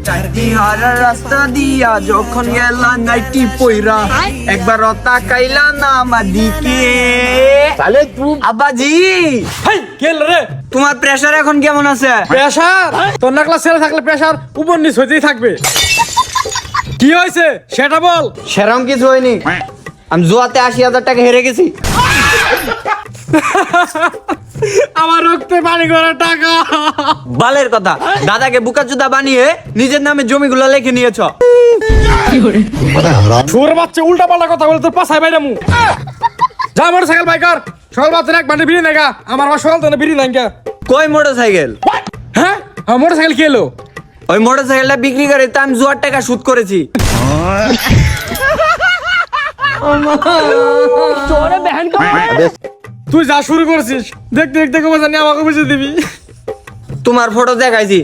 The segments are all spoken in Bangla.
চারদিহারা রাস্তা দিয়া যখন গেলা নাইটি পয়রা একবার তাকাইলা না আমার দিকে। তাহলে তুই আব্বাজি হাই কেল রে তোমার প্রেসার এখন কেমন আছে? প্রেসার তোর নাকলা ছেলে থাকলে প্রেসার উপর নিচ হইতেই থাকবে। কি হয়েছে সেটা বল। সেরকম কিছু হয়নি, আমি জুয়াতে 80,000 টাকা হেরে গেছি। আমার রক্তে পানি করা টাকা। বালের কথা, দাদাকে বুকাচুদা বানিয়ে নিজের নামে জমিগুলো লিখে নিয়েছ। ছোর বাচ্চা উল্টা পাল্টা কথা বলে তোর পাছায় বাইরে মু। যা মোটরসাইকেল বাইকার সকাল বাচ্চা এক বান্ডে বিড়ি নেগা। আমার আবার সকাল তো বিড়ি নাই গা। কই মোটরসাইকেল? হ্যাঁ মোটরসাইকেল কি এলো? ওই মোটরসাইকেলটা বিক্রি করে তো আমি জুয়ার টাকা সুদ করেছি। তুই যা শুরু করেছিস দেখতে দেখতে কবে জানি আমাকে বুঝে দিবি। তোমার ফটো দেখাইছি,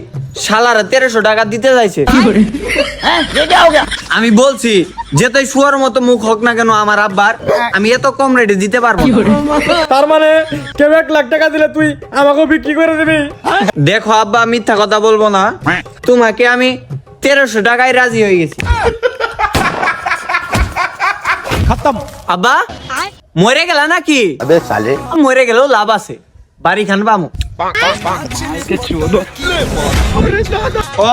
শালারা 1300 টাকা দিতে চাইছে। আমি বলছি যে তুই শুয়ার মতো মুখ হোক না কেন আমার আব্বার, আমি এত কম রেটে দিতে পারবো না। তার মানে কেউ 1 লাখ টাকা দিলে তুই আমাকেও বিক্রি করে দিবি? দেখো আব্বা, মিথ্যা কথা বলবো না, তোমাকে আমি 1300 টাকায় রাজি হয়ে গেছি। আব্বা মরে গেলা নাকি? अबे साले মরে গেলেও লাভ আছে, বাড়ি খান বামু। ও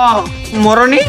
মরনি